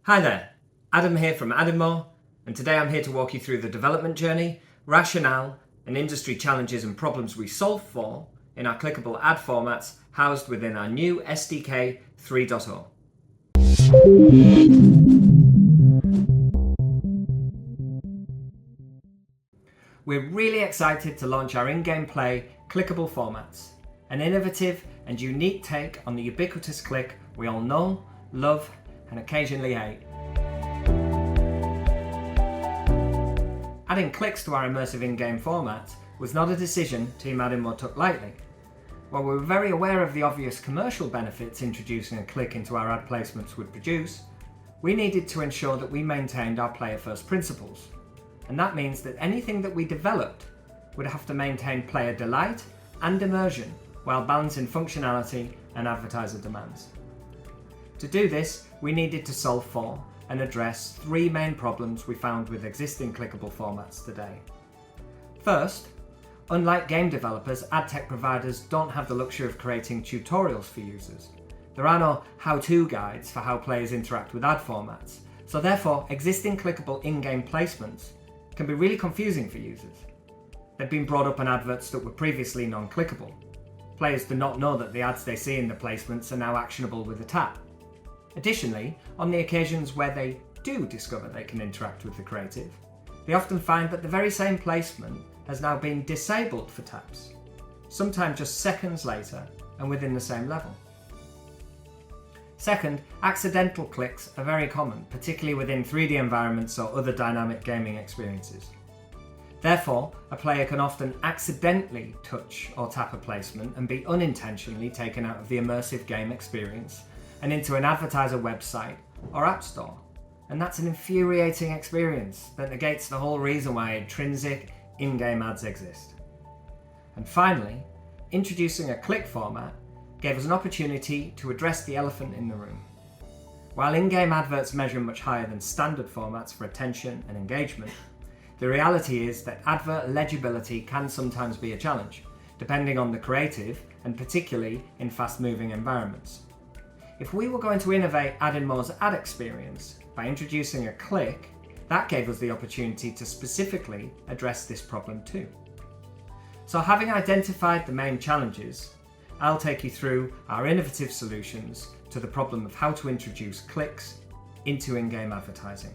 Hi there, Adam here from AdInMo, and today I'm here to walk you through the development journey, rationale, and industry challenges and problems we solve for in our clickable ad formats housed within our new SDK 3.0. We're really excited to launch our InGamePlay Clickable formats, an innovative and unique take on the ubiquitous click we all know, love, and occasionally hate. Adding clicks to our immersive in-game format was not a decision Team AdInMo took lightly. While we were very aware of the obvious commercial benefits introducing a click into our ad placements would produce, we needed to ensure that we maintained our player-first principles. And that means that anything that we developed would have to maintain player delight and immersion while balancing functionality and advertiser demands. To do this, we needed to solve for and address three main problems we found with existing clickable formats today. First, unlike game developers, ad tech providers don't have the luxury of creating tutorials for users. There are no how-to guides for how players interact with ad formats, so therefore existing clickable in-game placements can be really confusing for users. They've been brought up on adverts that were previously non-clickable. Players do not know that the ads they see in the placements are now actionable with a tap. Additionally, on the occasions where they do discover they can interact with the creative, they often find that the very same placement has now been disabled for taps, sometimes just seconds later and within the same level. Second, accidental clicks are very common, particularly within 3D environments or other dynamic gaming experiences. Therefore, a player can often accidentally touch or tap a placement and be unintentionally taken out of the immersive game experience and into an advertiser website or app store. And that's an infuriating experience that negates the whole reason why intrinsic in-game ads exist. And finally, introducing a click format gave us an opportunity to address the elephant in the room. While in-game adverts measure much higher than standard formats for attention and engagement, the reality is that advert legibility can sometimes be a challenge, depending on the creative and particularly in fast-moving environments. If we were going to innovate AdInMo's ad experience by introducing a click, that gave us the opportunity to specifically address this problem too. So having identified the main challenges, I'll take you through our innovative solutions to the problem of how to introduce clicks into in-game advertising.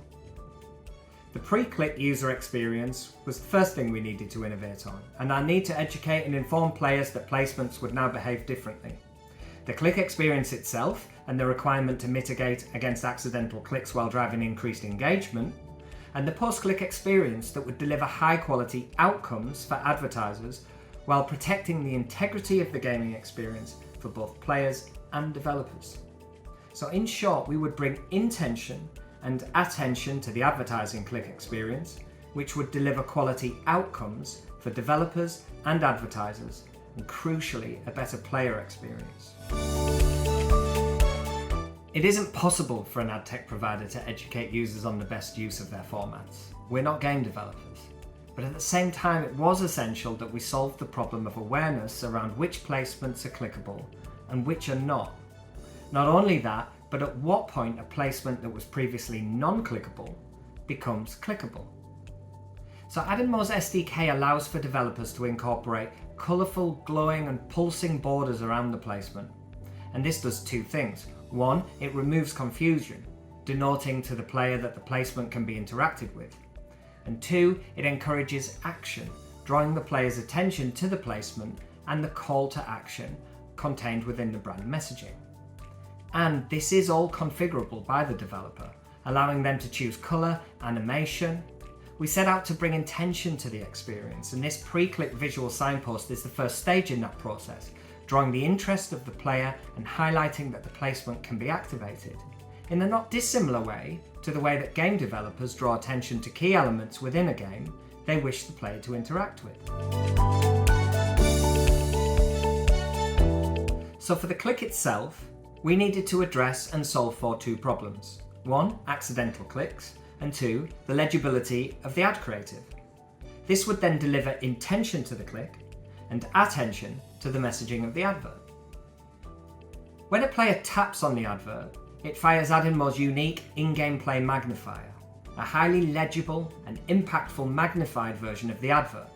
The pre-click user experience was the first thing we needed to innovate on, and our need to educate and inform players that placements would now behave differently. The click experience itself and the requirement to mitigate against accidental clicks while driving increased engagement, and the post-click experience that would deliver high-quality outcomes for advertisers while protecting the integrity of the gaming experience for both players and developers. So in short, we would bring intention and attention to the advertising click experience, which would deliver quality outcomes for developers and advertisers, and crucially, a better player experience. It isn't possible for an ad tech provider to educate users on the best use of their formats. We're not game developers. But at the same time, it was essential that we solve the problem of awareness around which placements are clickable and which are not. Not only that, but at what point a placement that was previously non-clickable becomes clickable. So AdInMo's SDK allows for developers to incorporate colourful, glowing and pulsing borders around the placement. And this does two things. One, it removes confusion, denoting to the player that the placement can be interacted with. And two, it encourages action, drawing the player's attention to the placement and the call to action contained within the brand messaging. And this is all configurable by the developer, allowing them to choose colour, animation. We set out to bring intention to the experience, and this pre-click visual signpost is the first stage in that process, drawing the interest of the player and highlighting that the placement can be activated, in a not dissimilar way to the way that game developers draw attention to key elements within a game they wish the player to interact with. So for the click itself, we needed to address and solve for two problems. One, accidental clicks, and two, the legibility of the ad creative. This would then deliver intention to the click and attention to the messaging of the advert. When a player taps on the advert, it fires AdInMo's unique InGamePlay Magnifier, a highly legible and impactful magnified version of the advert.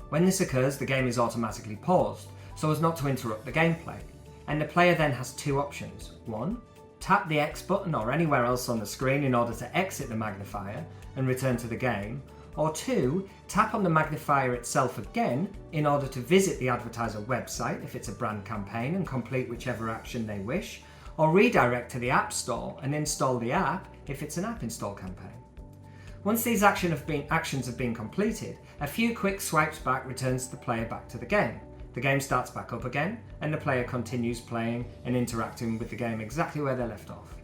When this occurs, the game is automatically paused, so as not to interrupt the gameplay, and the player then has two options. 1. Tap the X button or anywhere else on the screen in order to exit the magnifier and return to the game, or 2. Tap on the magnifier itself again in order to visit the advertiser website if it's a brand campaign and complete whichever action they wish, or redirect to the App Store and install the app if it's an app install campaign. Once these actions have been completed, a few quick swipes back returns the player back to the game. The game starts back up again, and the player continues playing and interacting with the game exactly where they left off.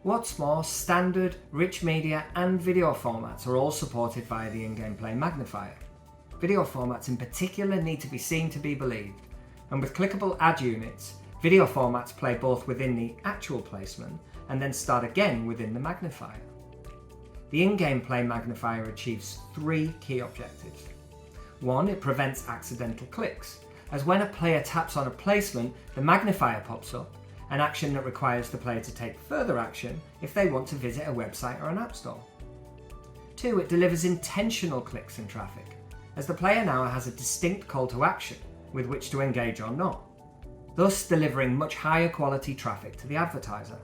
What's more, standard, rich media and video formats are all supported via the InGamePlay Magnifier. Video formats in particular need to be seen to be believed, and with clickable ad units, video formats play both within the actual placement and then start again within the magnifier. The InGamePlay Magnifier achieves 3 key objectives. 1. It prevents accidental clicks, as when a player taps on a placement, the magnifier pops up, an action that requires the player to take further action if they want to visit a website or an app store. 2. It delivers intentional clicks and traffic, as the player now has a distinct call to action with which to engage or not, thus delivering much higher quality traffic to the advertiser.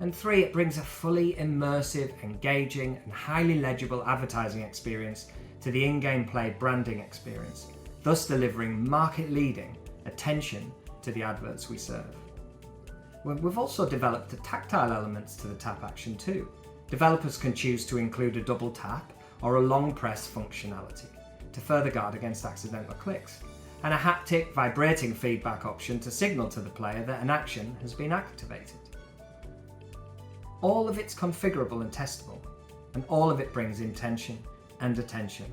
And 3. It brings a fully immersive, engaging and highly legible advertising experience to the in-gameplay branding experience, thus delivering market-leading attention to the adverts we serve. We've also developed the tactile elements to the tap action too. Developers can choose to include a double tap or a long press functionality to further guard against accidental clicks, and a haptic vibrating feedback option to signal to the player that an action has been activated. All of it's configurable and testable, and all of it brings intention and attention.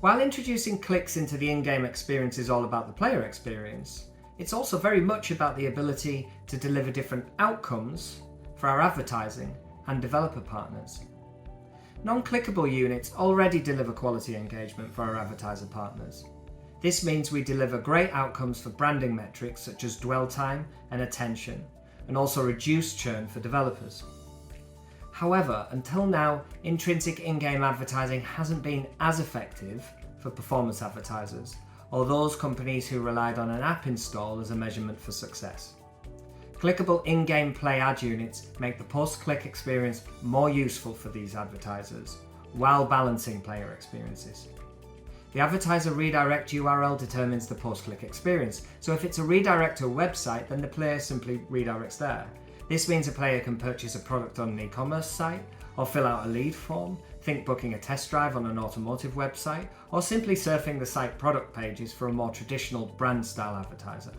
While introducing clicks into the in-game experience is all about the player experience, it's also very much about the ability to deliver different outcomes for our advertising and developer partners. Non-clickable units already deliver quality engagement for our advertiser partners. This means we deliver great outcomes for branding metrics such as dwell time and attention, and also reduce churn for developers. However, until now, intrinsic in-game advertising hasn't been as effective for performance advertisers, or those companies who relied on an app install as a measurement for success. Clickable in-game play ad units make the post-click experience more useful for these advertisers, while balancing player experiences. The advertiser redirect URL determines the post-click experience, so if it's a redirect to a website, then the player simply redirects there. This means a player can purchase a product on an e-commerce site, or fill out a lead form, think booking a test drive on an automotive website, or simply surfing the site product pages for a more traditional brand style advertiser.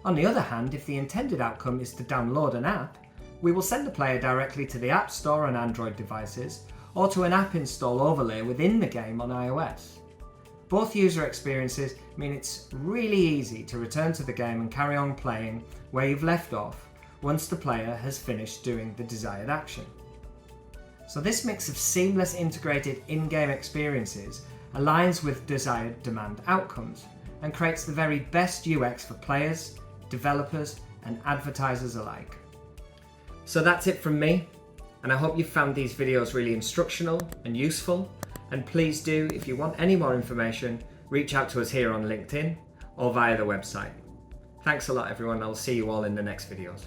On the other hand, if the intended outcome is to download an app, we will send the player directly to the App Store on Android devices, or to an app install overlay within the game on iOS. Both user experiences mean it's really easy to return to the game and carry on playing where you've left off once the player has finished doing the desired action. So this mix of seamless integrated in-game experiences aligns with desired demand outcomes and creates the very best UX for players, developers and advertisers alike. So that's it from me, and I hope you found these videos really instructional and useful, and please do, if you want any more information, reach out to us here on LinkedIn or via the website. Thanks a lot everyone, I'll see you all in the next videos.